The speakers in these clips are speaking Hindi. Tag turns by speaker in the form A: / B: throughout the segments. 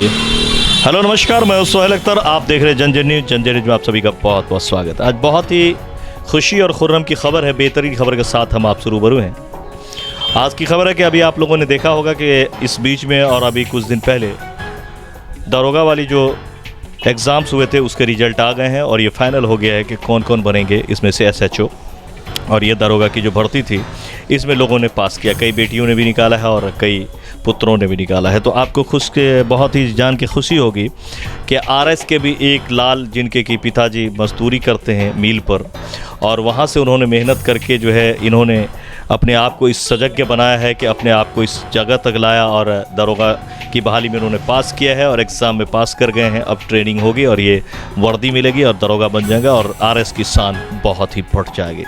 A: हेलो नमस्कार, मैं सोहेल अख्तर। आप देख रहे हैं जन न्यूज़। जन न्यूज़ में आप सभी का बहुत बहुत स्वागत है। आज बहुत ही खुशी और खुर्रम की खबर है, बेहतरीन खबर के साथ हम आपसे रूबरू हैं। आज की खबर है कि अभी आप लोगों ने देखा होगा कि इस बीच में और अभी कुछ दिन पहले दारोगा वाली जो एग्ज़ाम्स हुए थे उसके रिज़ल्ट आ गए हैं और ये फाइनल हो गया है कि कौन कौन बनेंगे इसमें से SHO। और ये दारोगा की जो भर्ती थी इसमें लोगों ने पास किया, कई बेटियों ने भी निकाला है और कई पुत्रों ने भी निकाला है। तो आपको बहुत ही जान के खुशी होगी कि RS के भी एक लाल, जिनके कि पिताजी मजदूरी करते हैं मील पर, और वहाँ से उन्होंने मेहनत करके जो है इन्होंने अपने आप को इस सजग बनाया है कि अपने आप को इस जगह तक लाया और दारोगा की बहाली में उन्होंने पास किया है और एग्ज़ाम में पास कर गए हैं। अब ट्रेनिंग होगी और ये वर्दी मिलेगी और दारोगा बन जाएगा और RS की शान बहुत ही बढ़ जाएगी।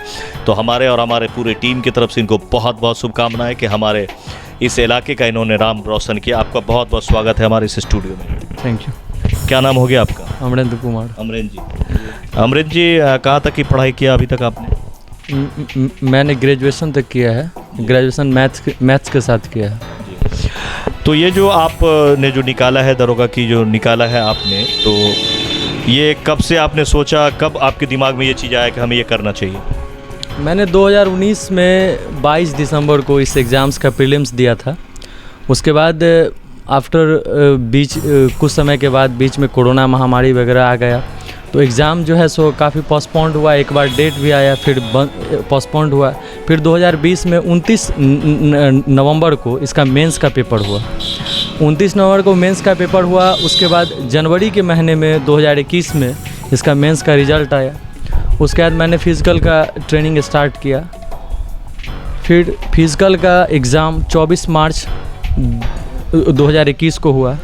A: तो हमारे और हमारे पूरे टीम की तरफ से इनको बहुत बहुत शुभकामनाएं कि हमारे इस इलाके का इन्होंने नाम रोशन किया। आपका बहुत बहुत स्वागत है हमारे इस स्टूडियो में।
B: Thank you.
A: क्या नाम हो गया आपका?
B: अमरेंद्र कुमार।
A: अमरेंद्र जी, कहाँ तक की पढ़ाई किया अभी तक आपने?
B: मैंने ग्रेजुएशन तक किया है। ग्रेजुएशन मैथ्स के साथ किया है।
A: तो ये जो आपने जो निकाला है, दारोगा की जो निकाला है आपने, तो ये कब से आपने सोचा, कब आपके दिमाग में ये चीज़ आया कि हमें ये करना चाहिए?
B: मैंने 2019 में 22 दिसंबर को इस एग्ज़ाम्स का प्रीलिम्स दिया था। उसके बाद कुछ समय के बाद बीच में कोरोना महामारी वगैरह आ गया, तो एग्ज़ाम जो है सो काफ़ी पोस्टपोन्ड हुआ। एक बार डेट भी आया, फिर पोस्टपोन्ड हुआ। फिर 2020 में 29 नवंबर को इसका मेंस का पेपर हुआ। 29 नवंबर को मेंस का पेपर हुआ। उसके बाद जनवरी के महीने में 2021 में इसका मेंस का रिज़ल्ट आया। उसके बाद मैंने फ़िज़िकल का ट्रेनिंग स्टार्ट किया। फिर फ़िज़िकल का एग्ज़ाम 24 मार्च 2021 को हुआ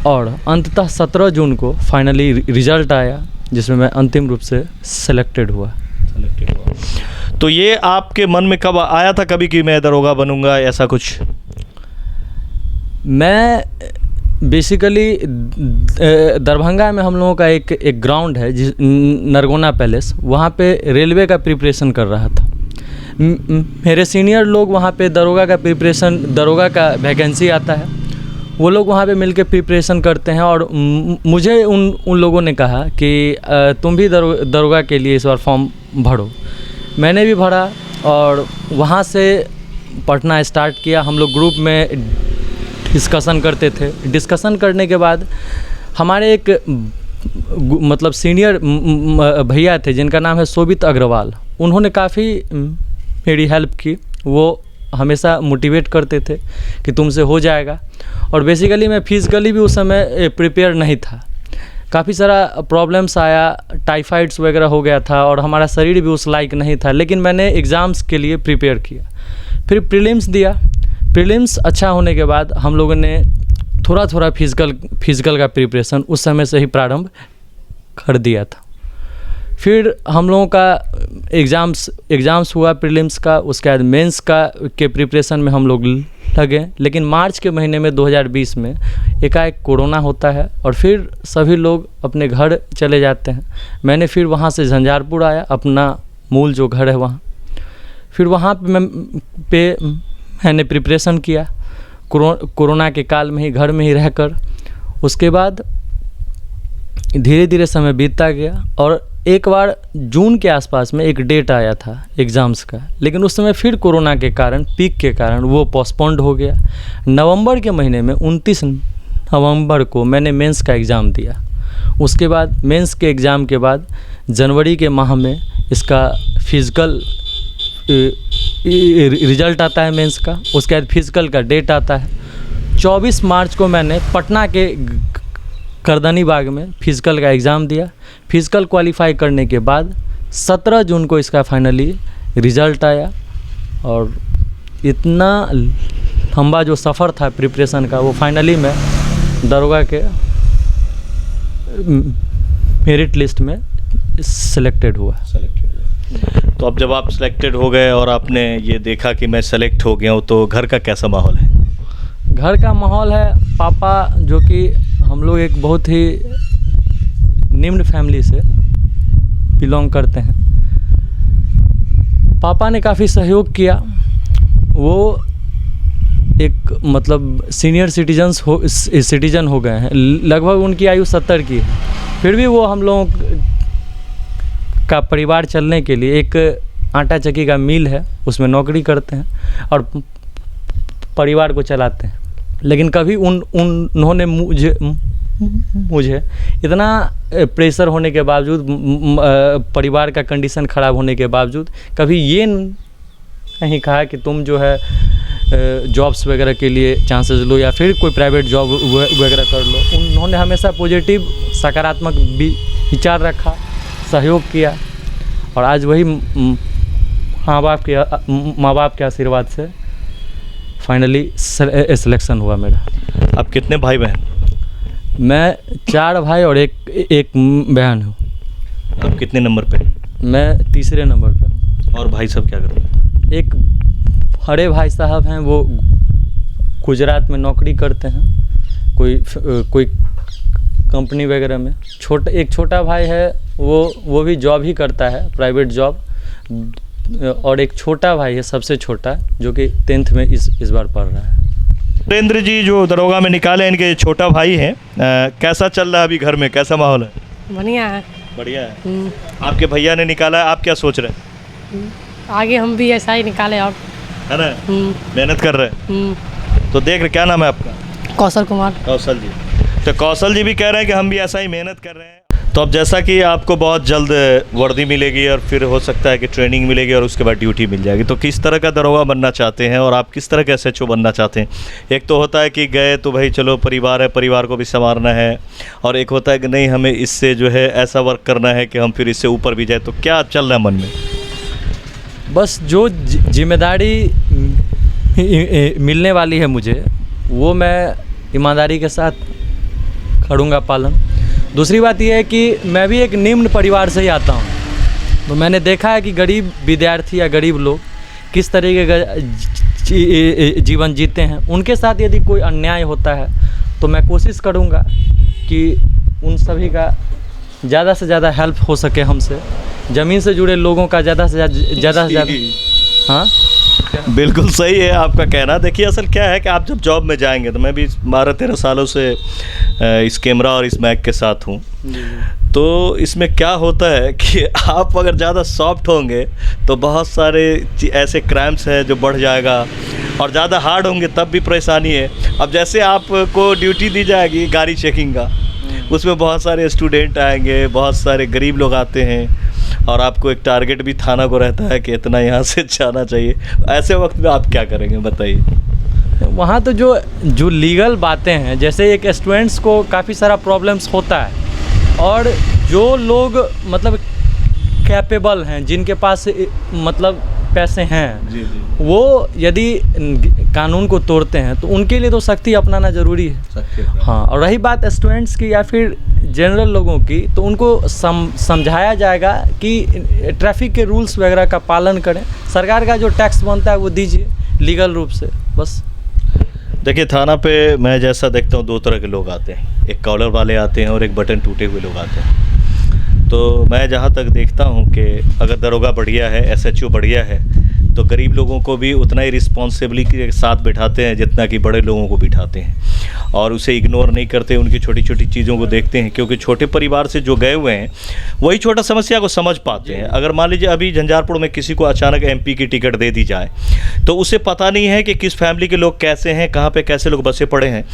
B: और अंततः 17 जून को फाइनली रिज़ल्ट आया, जिसमें मैं अंतिम रूप से सेलेक्टेड हुआ।
A: तो ये आपके मन में कब आया था कभी कि मैं दारोगा बनूंगा, ऐसा कुछ?
B: मैं बेसिकली दरभंगा में हम लोगों का एक ग्राउंड है नरगोना पैलेस, वहाँ पे रेलवे का प्रिपरेशन कर रहा था। मेरे सीनियर लोग वहाँ पे दारोगा का वैकेंसी आता है, वो लोग वहाँ पे मिलके प्रिपरेशन करते हैं और मुझे उन लोगों ने कहा कि तुम भी दारोगा के लिए इस बार फॉर्म भरो। मैंने भी भरा और वहाँ से पढ़ना स्टार्ट किया। हम लोग ग्रुप में डिस्कशन करते थे। डिस्कशन करने के बाद हमारे एक मतलब सीनियर भैया थे जिनका नाम है शोभित अग्रवाल। उन्होंने काफ़ी मेरी हेल्प की। वो हमेशा मोटिवेट करते थे कि तुमसे हो जाएगा। और बेसिकली मैं फिज़िकली भी उस समय प्रिपेयर नहीं था। काफ़ी सारा प्रॉब्लम्स आया, टाइफाइड्स वगैरह हो गया था और हमारा शरीर भी उस लायक नहीं था, लेकिन मैंने एग्ज़ाम्स के लिए प्रिपेयर किया। फिर प्रीलिम्स दिया। प्रीलिम्स अच्छा होने के बाद हम लोगों ने थोड़ा थोड़ा फिज़िकल का प्रिपरेशन उस समय से ही प्रारंभ कर दिया था। फिर हम लोगों का एग्ज़ाम्स हुआ प्रीलिम्स का। उसके बाद मेंस के प्रिपरेशन में हम लोग लगे। लेकिन मार्च के महीने में 2020 में एकाएक कोरोना होता है और फिर सभी लोग अपने घर चले जाते हैं। मैंने फिर वहाँ से झंझारपुर आया, अपना मूल जो घर है वहाँ। फिर वहाँ पे मैंने प्रिपरेशन किया कोरोना के काल में ही, घर में ही रहकर। उसके बाद धीरे धीरे समय बीतता गया और एक बार जून के आसपास में एक डेट आया था एग्ज़ाम्स का, लेकिन उस समय फिर कोरोना के कारण, पीक के कारण वो पोस्टपोन्ड हो गया। नवंबर के महीने में 29 नवंबर को मैंने मेंस का एग्ज़ाम दिया। उसके बाद मेंस के एग्ज़ाम के बाद जनवरी के माह में इसका फिज़िकल रिज़ल्ट आता है मेंस का। उसके बाद फिज़िकल का डेट आता है। 24 मार्च को मैंने पटना के करदनी बाग में फ़िज़िकल का एग्ज़ाम दिया। फ़िज़िकल क्वालिफाई करने के बाद 17 जून को इसका फाइनली रिज़ल्ट आया। और इतना लंबा जो सफ़र था प्रिपरेशन का, वो फाइनली मैं दारोगा के मेरिट लिस्ट में सेलेक्टेड हुआ।
A: तो अब जब आप सिलेक्टेड हो गए और आपने ये देखा कि मैं सेलेक्ट हो गया हूँ, तो घर का कैसा माहौल है?
B: घर का माहौल है, पापा जो कि हम लोग एक बहुत ही निम्न फैमिली से बिलोंग करते हैं, पापा ने काफ़ी सहयोग किया। वो एक मतलब सीनियर सिटीजन हो गए हैं, लगभग उनकी आयु 70 की है, फिर भी वो हम लोगों का परिवार चलने के लिए एक आटा चक्की का मिल है, उसमें नौकरी करते हैं और परिवार को चलाते हैं। लेकिन कभी उन्होंने मुझे इतना प्रेशर होने के बावजूद, परिवार का कंडीशन ख़राब होने के बावजूद, कभी ये नहीं कहा कि तुम जो है जॉब्स वगैरह के लिए चांसेस लो या फिर कोई प्राइवेट जॉब वगैरह कर लो। उन्होंने हमेशा पॉजिटिव सकारात्मक विचार रखा, सहयोग किया और आज वही माँ बाप के आशीर्वाद से फाइनली सिलेक्शन हुआ मेरा।
A: आप कितने भाई बहन?
B: मैं 4 भाई और एक बहन हूँ।
A: आप कितने नंबर पे?
B: मैं तीसरे नंबर पे हूँ।
A: और भाई सब क्या करते हैं? एक
B: बड़े भाई साहब हैं, वो गुजरात में नौकरी करते हैं, कोई कंपनी वगैरह में। एक छोटा भाई है, वो भी जॉब ही करता है, प्राइवेट जॉब। और एक छोटा भाई है, सबसे छोटा, जो कि 10th में इस बार पढ़ रहा है।
A: सुरेंद्र जी जो दरोगा में निकाले, इनके छोटा भाई हैं, कैसा चल रहा है अभी घर में, कैसा माहौल है?
C: बढ़िया है।
A: बढ़िया है। आपके भैया ने निकाला है, आप क्या सोच रहे हैं?
C: आगे हम भी ऐसा ही निकाले, और
A: है ना, मेहनत कर रहे हैं। तो देख रहे, क्या नाम है आपका?
C: कौशल कुमार।
A: कौशल जी। तो कौशल जी भी कह रहे हैं कि हम भी ऐसा ही मेहनत कर रहे हैं। तो अब जैसा कि आपको बहुत जल्द वर्दी मिलेगी और फिर हो सकता है कि ट्रेनिंग मिलेगी और उसके बाद ड्यूटी मिल जाएगी, तो किस तरह का दरोगा बनना चाहते हैं और आप किस तरह का SHO बनना चाहते हैं? एक तो होता है कि गए तो भाई चलो परिवार है, परिवार को भी संवारना है, और एक होता है कि नहीं, हमें इससे जो है ऐसा वर्क करना है कि हम फिर इससे ऊपर भी जाए। तो क्या चल रहा है मन में?
B: बस जो जिम्मेदारी मिलने वाली है मुझे, वो मैं ईमानदारी के साथ करूँगा पालन। दूसरी बात यह है कि मैं भी एक निम्न परिवार से ही आता हूँ, तो मैंने देखा है कि गरीब विद्यार्थी या गरीब लोग किस तरीके का जीवन जीते हैं। उनके साथ यदि कोई अन्याय होता है तो मैं कोशिश करूँगा कि उन सभी का ज़्यादा से ज़्यादा हेल्प हो सके हमसे, ज़मीन से जुड़े लोगों का ज़्यादा से ज़्यादा। हाँ,
A: बिल्कुल सही है आपका कहना। देखिए असल क्या है कि आप जब जॉब में जाएंगे, तो मैं भी 12-13 सालों से इस कैमरा और इस मैक के साथ हूँ, तो इसमें क्या होता है कि आप अगर ज़्यादा सॉफ्ट होंगे तो बहुत सारे ऐसे क्राइम्स हैं जो बढ़ जाएगा, और ज़्यादा हार्ड होंगे तब भी परेशानी है। अब जैसे आपको ड्यूटी दी जाएगी गाड़ी चेकिंग का, उसमें बहुत सारे स्टूडेंट आएंगे, बहुत सारे गरीब लोग आते हैं, और आपको एक टारगेट भी थाना को रहता है कि इतना यहाँ से जाना चाहिए। ऐसे वक्त में आप क्या करेंगे बताइए?
B: वहाँ तो जो लीगल बातें हैं, जैसे एक स्टूडेंट्स को काफ़ी सारा प्रॉब्लम्स होता है, और जो लोग मतलब कैपेबल हैं, जिनके पास मतलब पैसे हैं,
A: जी।
B: वो यदि कानून को तोड़ते हैं तो उनके लिए तो सख्ती अपनाना ज़रूरी है। हाँ, और रही बात स्टूडेंट्स की या फिर जनरल लोगों की, तो उनको समझाया जाएगा कि ट्रैफिक के रूल्स वगैरह का पालन करें, सरकार का जो टैक्स बनता है वो दीजिए लीगल रूप से, बस।
A: देखिए थाना पे मैं जैसा देखता हूँ 2 तरह के लोग आते हैं, एक कॉलर वाले आते हैं और एक बटन टूटे हुए लोग आते हैं। तो मैं जहाँ तक देखता हूँ कि अगर दरोगा बढ़िया है, SHO बढ़िया है, तो गरीब लोगों को भी उतना ही रिस्पॉन्सिबिलिटी के साथ बिठाते हैं जितना कि बड़े लोगों को बिठाते हैं, और उसे इग्नोर नहीं करते, उनकी छोटी छोटी चीज़ों को देखते हैं, क्योंकि छोटे परिवार से जो गए हुए हैं वही छोटा समस्या को समझ पाते हैं। अगर मान लीजिए अभी झंझारपुर में किसी को अचानक MP की टिकट दे दी जाए, तो उसे पता नहीं है कि किस फैमिली के लोग कैसे हैं, कहाँ पे कैसे लोग बसे पड़े हैं,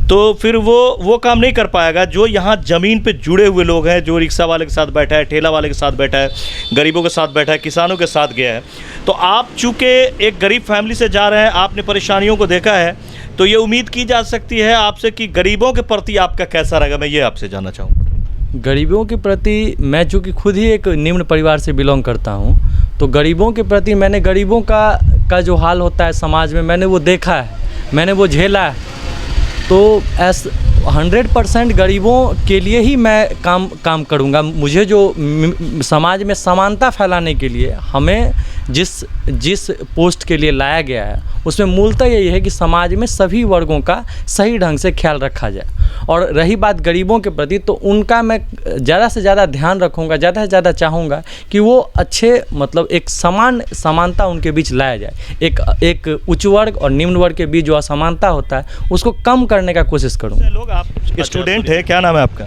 A: तो फिर वो काम नहीं कर पाएगा। जो यहाँ ज़मीन पे जुड़े हुए लोग हैं, जो रिक्शा वाले के साथ बैठा है, ठेला वाले के साथ बैठा है, गरीबों के साथ बैठा है, किसानों के साथ गया है, तो आप चूँकि एक गरीब फैमिली से जा रहे हैं, आपने परेशानियों को देखा है, तो ये उम्मीद की जा सकती है आपसे कि गरीबों के प्रति आपका कैसा रहेगा। मैं ये आपसे जानना चाहूँगा।
B: गरीबों के प्रति, मैं चूँकि खुद ही एक निम्न परिवार से बिलोंग करता हूँ, तो गरीबों के प्रति मैंने गरीबों का जो हाल होता है समाज में, मैंने वो देखा है, मैंने वो झेला है। तो 100% गरीबों के लिए ही मैं काम करूँगा। मुझे जो समाज में समानता फैलाने के लिए हमें जिस पोस्ट के लिए लाया गया है, उसमें मूलतः यही है कि समाज में सभी वर्गों का सही ढंग से ख्याल रखा जाए। और रही बात गरीबों के प्रति, तो उनका मैं ज़्यादा से ज़्यादा ध्यान रखूँगा, ज़्यादा से ज़्यादा चाहूँगा कि वो अच्छे मतलब एक समानता उनके बीच लाया जाए। एक उच्च वर्ग और निम्न वर्ग के बीच जो असमानता होता है उसको कम करने का कोशिश करूँगा।
A: लोग, आप स्टूडेंट है, क्या नाम है आपका?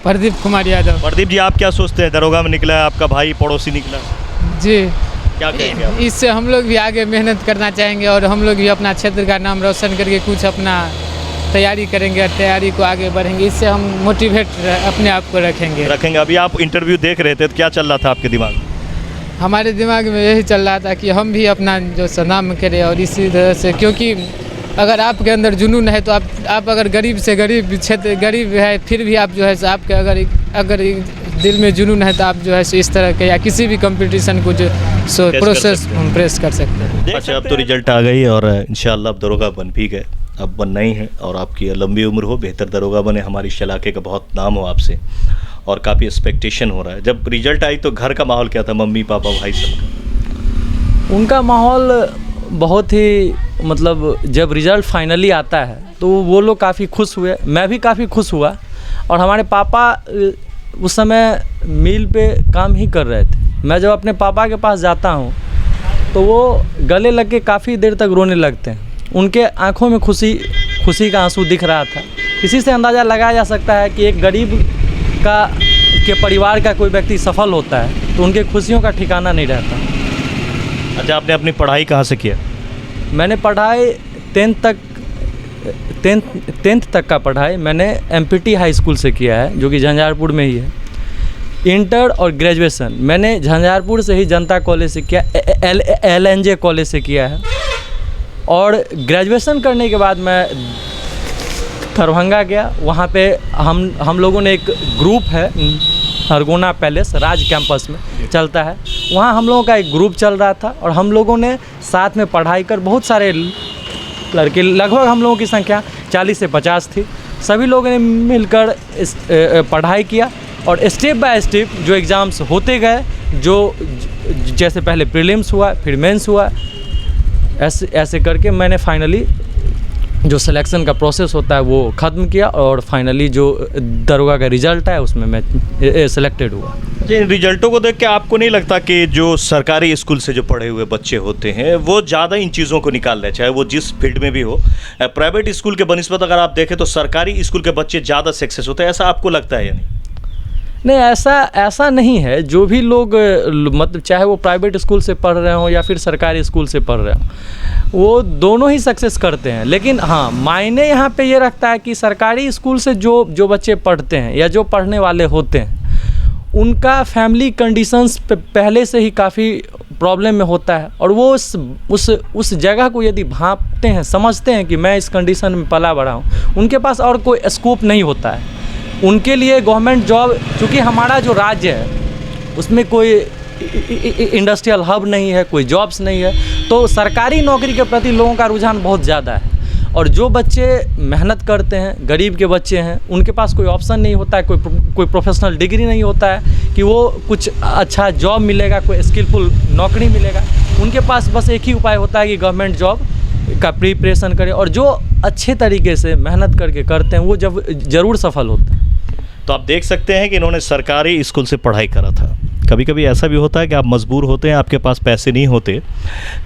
D: प्रदीप कुमार यादव।
A: प्रदीप जी, आप क्या सोचते हैं? दरोगा में निकला है, आपका भाई पड़ोसी निकला,
D: जी,
A: क्या कहेंगे आप?
D: इससे हम लोग भी आगे मेहनत करना चाहेंगे और हम लोग भी अपना क्षेत्र का नाम रोशन करके कुछ अपना तैयारी करेंगे और तैयारी को आगे बढ़ेंगे। इससे हम मोटिवेट अपने आप को रखेंगे।
A: अभी आप इंटरव्यू देख रहे थे तो क्या चल रहा था आपके दिमाग में?
D: हमारे दिमाग में यही चल रहा था कि हम भी अपना जो नाम करें और इसी तरह से, क्योंकि अगर आपके अंदर जुनून है तो आप अगर गरीब से गरीब क्षेत्र गरीब है फिर भी आप जो है आपके अगर दिल में जुनून है तो आप जो है इस तरह के या किसी भी कंपटीशन को जो प्रोसेस प्रेस कर सकते हैं।
A: अच्छा, अब तो रिजल्ट आ गई और इंशाल्लाह अब दरोगा बन भी गए, अब बनना ही है। और आपकी लंबी उम्र हो, बेहतर दरोगा बने, हमारी इस इलाके का बहुत नाम हो आपसे और काफ़ी एक्सपेक्टेशन हो रहा है। जब रिजल्ट आई तो घर का माहौल क्या था, मम्मी पापा भाई सबका?
B: उनका माहौल बहुत ही मतलब जब रिज़ल्ट फाइनली आता है तो वो लोग काफ़ी खुश हुए, मैं भी काफ़ी खुश हुआ। और हमारे पापा उस समय मिल पे काम ही कर रहे थे। मैं जब अपने पापा के पास जाता हूँ तो वो गले लग के काफ़ी देर तक रोने लगते हैं। उनके आंखों में खुशी का आंसू दिख रहा था। इसी से अंदाज़ा लगाया जा सकता है कि एक गरीब के परिवार का कोई व्यक्ति सफल होता है तो उनके खुशियों का ठिकाना नहीं रहता।
A: अच्छा, आपने अपनी पढ़ाई कहाँ से किया?
B: मैंने पढ़ाई 10th तक का पढ़ाई मैंने MPT हाई स्कूल से किया है, जो कि झंझारपुर में ही है। इंटर और ग्रेजुएशन मैंने झंझारपुर से ही जनता कॉलेज से किया, LNJ कॉलेज से किया है। और ग्रेजुएशन करने के बाद मैं दरभंगा गया। वहाँ पे हम लोगों ने एक ग्रुप है, नरगोना पैलेस राज कैंपस में चलता है, वहाँ हम लोगों का एक ग्रुप चल रहा था और हम लोगों ने साथ में पढ़ाई कर, बहुत सारे लड़के, लगभग हम लोगों की संख्या 40 से 50 थी, सभी लोगों ने मिलकर पढ़ाई किया। और स्टेप बाय स्टेप जो एग्ज़ाम्स होते गए, जो जैसे पहले प्रीलिम्स हुआ फिर मेंस हुआ, ऐसे करके मैंने फाइनली जो सिलेक्शन का प्रोसेस होता है वो ख़त्म किया और फाइनली जो दरोगा का रिज़ल्ट है उसमें मैं सिलेक्टेड हुआ।
A: जी, इन रिजल्टों को देख के आपको नहीं लगता कि जो सरकारी स्कूल से जो पढ़े हुए बच्चे होते हैं वो ज़्यादा इन चीज़ों को निकाल रहे, चाहे वो जिस फील्ड में भी हो? प्राइवेट स्कूल के बनिस्बत अगर आप देखें तो सरकारी स्कूल के बच्चे ज़्यादा सक्सेस होते हैं, ऐसा आपको लगता है या नहीं?
B: नहीं, ऐसा नहीं है। जो भी लोग मतलब चाहे वो प्राइवेट स्कूल से पढ़ रहे हों या फिर सरकारी स्कूल से पढ़ रहे हों, वो दोनों ही सक्सेस करते हैं। लेकिन हाँ, मायने यहाँ पे ये रखता है कि सरकारी स्कूल से जो बच्चे पढ़ते हैं या जो पढ़ने वाले होते हैं उनका फैमिली कंडीशंस पहले से ही काफ़ी प्रॉब्लम में होता है और वो उस जगह को यदि भांपते हैं, समझते हैं कि मैं इस कंडीशन में पला बड़ा हूँ, उनके पास और कोई स्कोप नहीं होता है। उनके लिए गवर्नमेंट जॉब, चूँकि हमारा जो राज्य है उसमें कोई इंडस्ट्रियल हब नहीं है, कोई जॉब्स नहीं है, तो सरकारी नौकरी के प्रति लोगों का रुझान बहुत ज़्यादा है। और जो बच्चे मेहनत करते हैं, गरीब के बच्चे हैं, उनके पास कोई ऑप्शन नहीं होता है, कोई प्रोफेशनल डिग्री नहीं होता है कि वो कुछ अच्छा जॉब मिलेगा, कोई स्किलफुल नौकरी मिलेगा। उनके पास बस एक ही उपाय होता है कि गवर्नमेंट जॉब का प्रिपरेशन करें, और जो अच्छे तरीके से मेहनत करके करते हैं वो जब ज़रूर सफल होते हैं।
A: तो आप देख सकते हैं कि इन्होंने सरकारी स्कूल से पढ़ाई करा था। कभी कभी ऐसा भी होता है कि आप मजबूर होते हैं, आपके पास पैसे नहीं होते,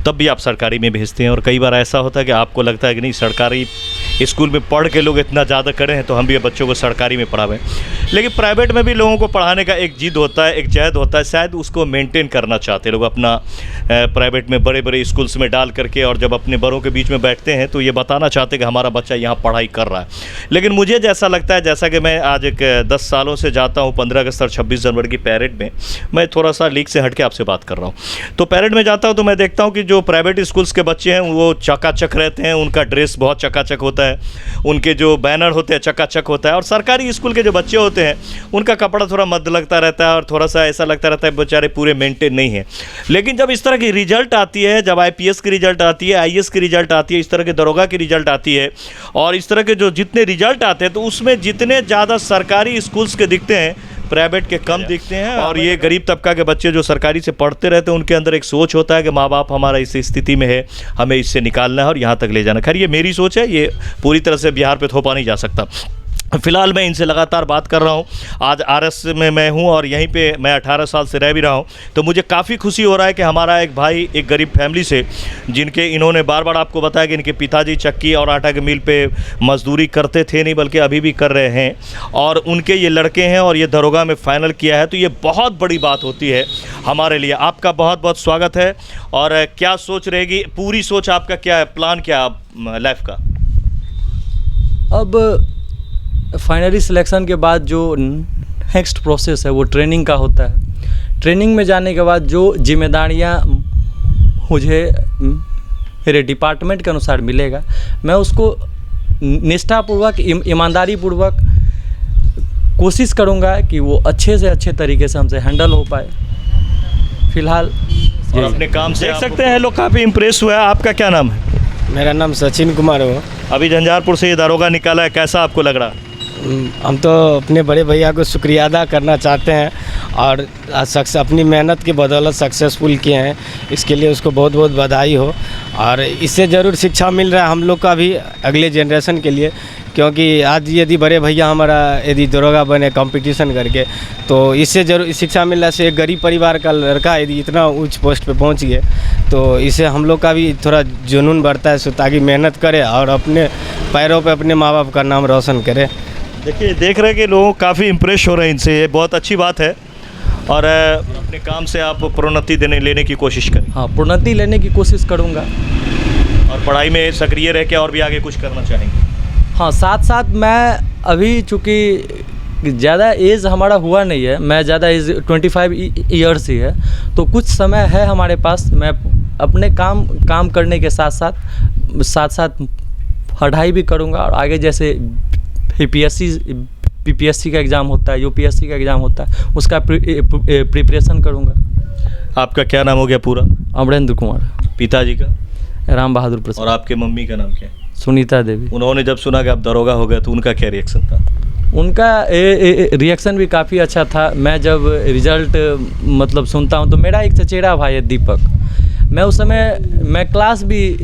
A: तब भी आप सरकारी में भेजते हैं। और कई बार ऐसा होता है कि आपको लगता है कि नहीं, सरकारी स्कूल में पढ़ के लोग इतना ज़्यादा करें हैं तो हम भी बच्चों को सरकारी में पढ़ावें। लेकिन प्राइवेट में भी लोगों को पढ़ाने का एक जिद होता है, एक जहद होता है, शायद उसको मेंटेन करना चाहते लोग अपना प्राइवेट में बड़े बड़े स्कूल्स में डाल करके, और जब अपने बड़ों के बीच में बैठते हैं तो ये बताना चाहते हैं कि हमारा बच्चा यहाँ पढ़ाई कर रहा है। लेकिन मुझे जैसा लगता है, जैसा कि मैं आज एक 10 सालों से जाता हूँ 15 अगस्त और 26 जनवरी की पैरेड में, मैं थोड़ा सा लीक से हट के आपसे बात कर रहा हूँ, तो पैरेड में जाता हूँ तो मैं देखता हूँ कि जो प्राइवेट स्कूल्स के बच्चे हैं वो चकाचक रहते हैं, उनका ड्रेस बहुत चकाचक होता है, उनके जो बैनर होते हैं चकाचक होता है। और सरकारी स्कूल के जो बच्चे होते हैं उनका कपड़ा थोड़ा मद लगता रहता है और थोड़ा सा ऐसा लगता रहता है बेचारे पूरे मेंटेन नहीं है। लेकिन जब इस तरह की रिजल्ट आती है, जब IPS की रिजल्ट आती है, IAS की रिजल्ट आती है, इस तरह के दरोगा की रिजल्ट आती है, और इस तरह के जो जितने रिजल्ट आते हैं तो उसमें जितने ज़्यादा सरकारी स्कूल्स के दिखते हैं प्राइवेट के कम दिखते हैं, और ये गरीब तबका के बच्चे जो सरकारी से पढ़ते रहते हैं उनके अंदर एक सोच होता है कि माँ बाप हमारा इस स्थिति में है, हमें इससे निकालना है और यहाँ तक ले जाना। खैर ये मेरी सोच है, ये पूरी तरह से बिहार पे थोपा नहीं जा सकता। फ़िलहाल मैं इनसे लगातार बात कर रहा हूँ। आज आरएस में मैं हूँ और यहीं पे मैं 18 साल से रह भी रहा हूँ, तो मुझे काफ़ी खुशी हो रहा है कि हमारा एक भाई एक गरीब फैमिली से, जिनके इन्होंने बार बार आपको बताया कि इनके पिताजी चक्की और आटा के मिल पे मजदूरी करते थे, नहीं बल्कि अभी भी कर रहे हैं, और उनके ये लड़के हैं और ये दरोगा में फ़ाइनल किया है, तो ये बहुत बड़ी बात होती है हमारे लिए। आपका बहुत बहुत स्वागत है। और क्या सोच रहेगी, पूरी सोच आपका क्या है, प्लान क्या है लाइफ का?
B: अब फाइनली सिलेक्शन के बाद जो नेक्स्ट प्रोसेस है वो ट्रेनिंग का होता है। ट्रेनिंग में जाने के बाद जो जिम्मेदारियां मुझे मेरे डिपार्टमेंट के अनुसार मिलेगा, मैं उसको निष्ठापूर्वक ईमानदारी पूर्वक कोशिश करूंगा कि वो अच्छे से अच्छे तरीके से हमसे हैंडल हो पाए। फिलहाल
A: और अपने काम से देख सकते हैं लोग काफ़ी इम्प्रेस हुआ है। आपका क्या नाम है?
E: मेरा नाम सचिन कुमार हो।
A: अभी झंझारपुर से ये दरोगा निकाला है, कैसा आपको लग रहा है?
E: हम तो अपने बड़े भैया को शुक्रिया अदा करना चाहते हैं, और अपनी मेहनत की बदौलत सक्सेसफुल किए हैं, इसके लिए उसको बहुत बहुत बधाई हो। और इससे ज़रूर शिक्षा मिल रहा है हम लोग का भी अगले जनरेशन के लिए, क्योंकि आज यदि बड़े भैया हमारा यदि दरोगा बने कंपटीशन करके, तो इससे ज़रूर शिक्षा मिल रहा है। एक गरीब परिवार का लड़का यदि इतना उच्च पोस्ट पे पहुंच गए, तो इससे हम लोग का भी थोड़ा जुनून बढ़ता है, ताकि मेहनत करे और अपने पैरों पे अपने माँ बाप का नाम रोशन करे।
A: देखिए, देख रहे हैं कि लोग काफ़ी इम्प्रेस हो रहे हैं इनसे, ये बहुत अच्छी बात है। और अपने काम से आप प्रोन्नति लेने की कोशिश करें।
B: हाँ, प्रोन्नति लेने की कोशिश करूँगा।
A: और पढ़ाई में सक्रिय रह के और भी आगे कुछ करना चाहेंगे?
B: हाँ, साथ साथ मैं अभी चूँकि ज़्यादा एज हमारा हुआ नहीं है, मैं ज़्यादा एज 25 ईयर्स ही है, तो कुछ समय है हमारे पास। मैं अपने काम करने के साथ साथ पढ़ाई भी करूँगा, और आगे जैसे पीपीएससी का एग्ज़ाम होता है, यूपीएससी का एग्ज़ाम होता है, उसका प्रिपरेशन करूँगा।
A: आपका क्या नाम हो गया पूरा?
B: अमरेंद्र कुमार।
A: पिताजी का?
B: राम बहादुर प्रसाद।
A: और आपके मम्मी का नाम क्या है?
B: सुनीता देवी।
A: उन्होंने जब सुना कि आप दरोगा हो गए तो उनका क्या रिएक्शन था?
B: उनका रिएक्शन भी काफ़ी अच्छा था। मैं जब रिज़ल्ट मतलब सुनता हूँ, तो मेरा एक चचेरा भाई है दीपक, मैं उस समय मैं क्लास भी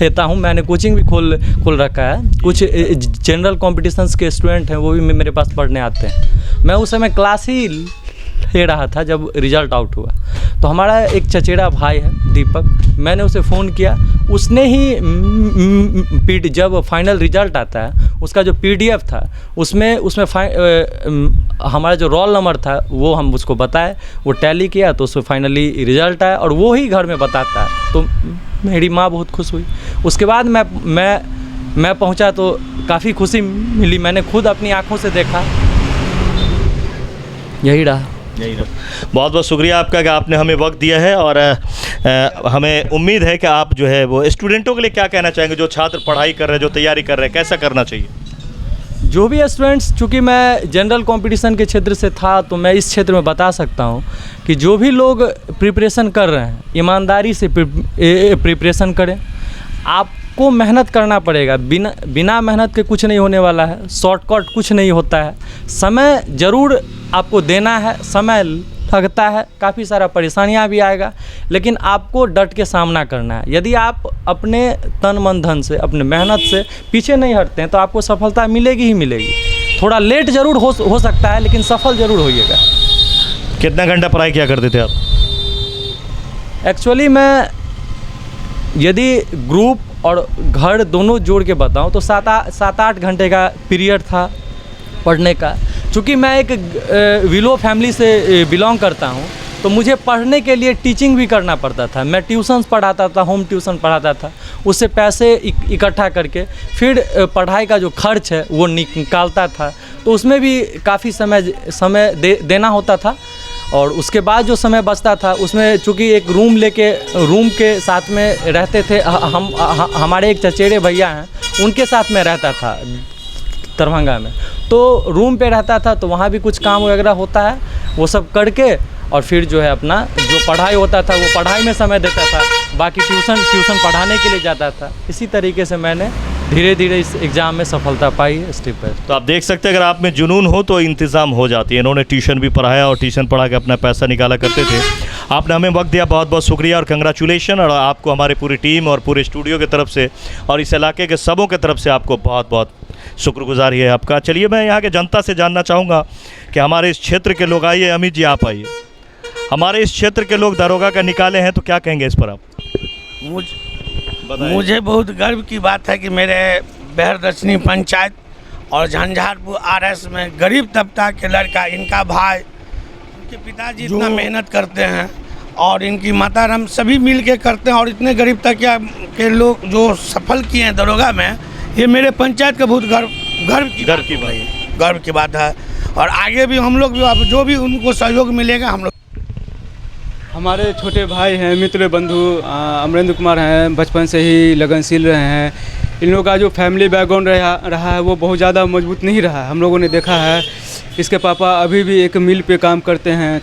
B: लेता हूँ, मैंने कोचिंग भी खोल रखा है। कुछ जनरल कॉम्पिटिशन्स के स्टूडेंट हैं, वो भी मेरे पास पढ़ने आते हैं। मैं उस समय क्लास ही ले रहा था जब रिज़ल्ट आउट हुआ। तो हमारा एक चचेरा भाई है दीपक, मैंने उसे फ़ोन किया, उसने ही जब फाइनल रिज़ल्ट आता है उसका जो PDF था, उसमें हमारा जो रोल नंबर था वो हम उसको बताए, वो टैली किया, तो उसमें फाइनली रिज़ल्ट आया, और वो ही घर में बताता है। तो मेरी माँ बहुत खुश हुई। उसके बाद मैं पहुंचा तो काफ़ी खुशी मिली, मैंने खुद अपनी आंखों से देखा। यही रहा।
A: बहुत बहुत शुक्रिया आपका कि आपने हमें वक्त दिया है। और हमें उम्मीद है कि आप जो है वो स्टूडेंटों के लिए क्या कहना चाहेंगे, जो छात्र पढ़ाई कर रहे हैं, जो तैयारी कर रहे हैं, कैसा करना चाहिए?
B: जो भी स्टूडेंट्स, चूँकि मैं जनरल कंपटीशन के क्षेत्र से था, तो मैं इस क्षेत्र में बता सकता हूँ कि जो भी लोग प्रिपरेशन कर रहे हैं, ईमानदारी से प्रिपरेशन करें। आपको मेहनत करना पड़ेगा, बिना मेहनत के कुछ नहीं होने वाला है, शॉर्टकट कुछ नहीं होता है। समय ज़रूर आपको देना है, समय लगता है, काफ़ी सारा परेशानियां भी आएगा, लेकिन आपको डट के सामना करना है। यदि आप अपने तन मन धन से, अपने मेहनत से पीछे नहीं हटते हैं, तो आपको सफलता मिलेगी ही मिलेगी। थोड़ा लेट ज़रूर हो सकता है, लेकिन सफल ज़रूर होइएगा।
A: कितना घंटा पढ़ाई क्या करते थे आप?
B: एक्चुअली मैं यदि ग्रुप और घर दोनों जोड़ के बताऊं तो 7-8 घंटे का पीरियड था पढ़ने का। चूँकि मैं एक विलो फैमिली से बिलोंग करता हूं, तो मुझे पढ़ने के लिए टीचिंग भी करना पड़ता था। मैं ट्यूशन्स पढ़ाता था, होम ट्यूशन पढ़ाता था, उससे पैसे इकट्ठा करके फिर पढ़ाई का जो खर्च है वो निकालता था। तो उसमें भी काफ़ी समय देना होता था। और उसके बाद जो समय बचता था उसमें चूँकि एक रूम के साथ में रहते थे हमारे एक चचेरे भैया हैं, उनके साथ में रहता था दरभंगा में। तो रूम पे रहता था, तो वहाँ भी कुछ काम वगैरह होता है, वो सब करके और फिर जो है अपना जो पढ़ाई होता था वो पढ़ाई में समय देता था, बाकी ट्यूशन पढ़ाने के लिए जाता था। इसी तरीके से मैंने धीरे धीरे इस एग्ज़ाम में सफलता पाई है स्टेप बाय।
A: तो आप देख सकते हैं अगर आप में जुनून हो तो इंतज़ाम हो जाती है। इन्होंने ट्यूशन भी पढ़ाया और ट्यूशन पढ़ा के अपना पैसा निकाला करते थे। आपने हमें वक्त दिया, बहुत बहुत शुक्रिया और कंग्रेचुलेशन। और आपको हमारे पूरी टीम और पूरे स्टूडियो की तरफ से और इस इलाके के सबों की तरफ से आपको बहुत बहुत शुक्रगुजारी है आपका। चलिए मैं यहाँ के जनता से जानना चाहूँगा कि हमारे इस क्षेत्र के लोग, आइए अमित जी आप आइए, हमारे इस क्षेत्र के लोग दरोगा का निकाले हैं तो क्या कहेंगे इस पर आप?
F: मुझे बहुत गर्व की बात है कि मेरे बेहरदर्शनी पंचायत और झंझारपुर आरएस में गरीब तबका के लड़का, इनका भाई, उनके पिताजी इतना मेहनत करते हैं और इनकी माता राम सभी मिल के करते हैं और इतने गरीब तबका के लोग जो सफल किए हैं दरोगा में, ये मेरे पंचायत का बहुत गर्व की बात है। और आगे भी हम लोग भी अब जो भी उनको सहयोग मिलेगा हम लोग।
G: हमारे छोटे भाई हैं, मित्र बंधु अमरेंद्र कुमार हैं, बचपन से ही लगनशील रहे हैं। इन लोगों का जो फैमिली बैकग्राउंड रहा है वो बहुत ज़्यादा मजबूत नहीं रहा है। हम लोगों ने देखा है इसके पापा अभी भी एक मिल पे काम करते हैं,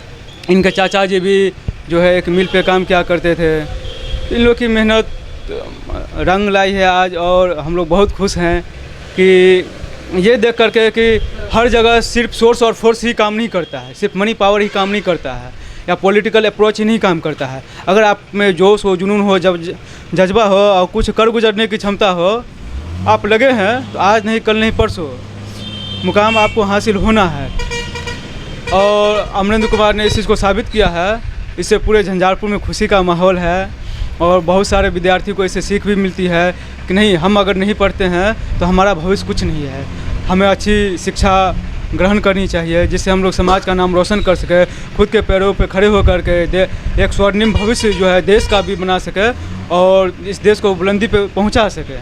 G: इनके चाचा जी भी जो है एक मिल पे काम किया करते थे। इन लोग की मेहनत रंग लाई है आज और हम लोग बहुत खुश हैं कि ये देख करके कि हर जगह सिर्फ सोर्स और फोर्स ही काम नहीं करता है, सिर्फ मनी पावर ही काम नहीं करता है या पॉलिटिकल अप्रोच ही नहीं काम करता है। अगर आप में जोश हो, जुनून हो, जब जज्बा हो और कुछ कर गुजरने की क्षमता हो, आप लगे हैं तो आज नहीं कल नहीं परसों मुकाम आपको हासिल होना है। और अमरेंद्र कुमार ने इस चीज़ को साबित किया है। इससे पूरे झंझारपुर में खुशी का माहौल है और बहुत सारे विद्यार्थियों को इससे सीख भी मिलती है कि नहीं, हम अगर नहीं पढ़ते हैं तो हमारा भविष्य कुछ नहीं है। हमें अच्छी शिक्षा ग्रहण करनी चाहिए जिससे हम लोग समाज का नाम रोशन कर सके, खुद के पैरों पे खड़े होकर के एक स्वर्णिम भविष्य जो है देश का भी बना सके और इस देश को बुलंदी पे पहुंचा सके।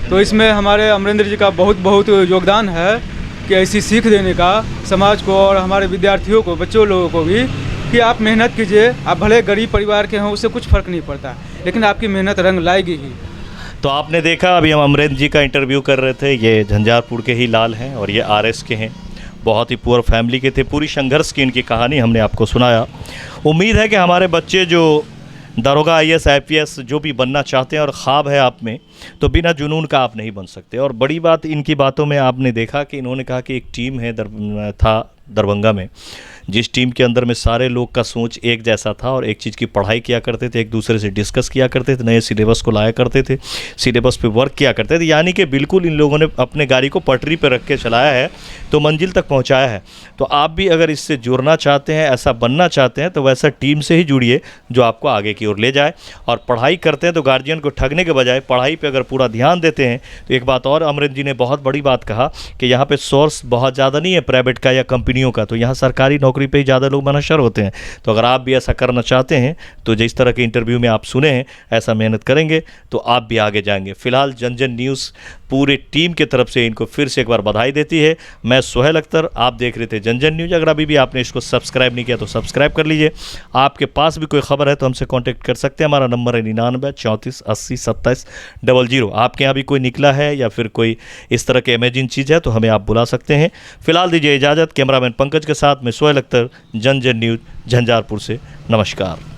G: तो इसमें हमारे अमरेंद्र जी का बहुत बहुत योगदान है कि ऐसी सीख देने का समाज को और हमारे विद्यार्थियों को, बच्चों लोगों को भी कि आप मेहनत कीजिए। आप भले गरीब परिवार के हों, उससे कुछ फ़र्क नहीं पड़ता, लेकिन आपकी मेहनत रंग लाएगी ही।
A: तो आपने देखा, अभी हम अमरेंद्र जी का इंटरव्यू कर रहे थे। ये झंझारपुर के ही लाल हैं और ये आरएस के हैं, बहुत ही पुअर फैमिली के थे। पूरी संघर्ष की इनकी कहानी हमने आपको सुनाया। उम्मीद है कि हमारे बच्चे जो दरोगा, आईएएस, आईपीएस जो भी बनना चाहते हैं और ख्वाब है आप में, तो बिना जुनून का आप नहीं बन सकते। और बड़ी बात इनकी बातों में आपने देखा कि इन्होंने कहा कि एक टीम है था दरभंगा में, जिस टीम के अंदर में सारे लोग का सोच एक जैसा था और एक चीज़ की पढ़ाई किया करते थे, एक दूसरे से डिस्कस किया करते थे, नए सिलेबस को लाया करते थे, सिलेबस पे वर्क किया करते थे। यानी कि बिल्कुल इन लोगों ने अपने गाड़ी को पटरी पर रख के चलाया है तो मंजिल तक पहुंचाया है। तो आप भी अगर इससे जुड़ना चाहते हैं, ऐसा बनना चाहते हैं, तो वैसा टीम से ही जुड़िए जो आपको आगे की ओर ले जाए। और पढ़ाई करते हैं तो गार्जियन को ठगने के बजाय पढ़ाई पर अगर पूरा ध्यान देते हैं तो एक बात और अमरेंद्र जी ने बहुत बड़ी बात कहा कि यहाँ पर सोर्स बहुत ज़्यादा नहीं है प्राइवेट का या कंपनियों का, तो यहाँ सरकारी नौकरी पर ही ज़्यादा लोग मनशर होते हैं। तो अगर आप भी ऐसा करना चाहते हैं तो जिस तरह के इंटरव्यू में आप सुने हैं, ऐसा मेहनत करेंगे तो आप भी आगे जाएंगे। फिलहाल जन न्यूज़ पूरे टीम की तरफ से इनको फिर से एक बार बधाई देती है। मैं सोहेल अख्तर, आप देख रहे थे जन न्यूज़। अगर अभी भी आपने इसको सब्सक्राइब नहीं किया तो सब्सक्राइब कर लीजिए। आपके पास भी कोई खबर है तो हमसे कॉन्टैक्ट कर सकते हैं। हमारा नंबर है 99 34 80 27 00। आपके यहाँ भी कोई निकला है या फिर कोई इस तरह के अमेजिंग चीज़ है तो हमें आप बुला सकते हैं। फिलहाल दीजिए इजाज़त। कैमरामैन पंकज के साथ मैं सोहेल अख्तर, जन न्यूज़ झंझारपुर से। नमस्कार।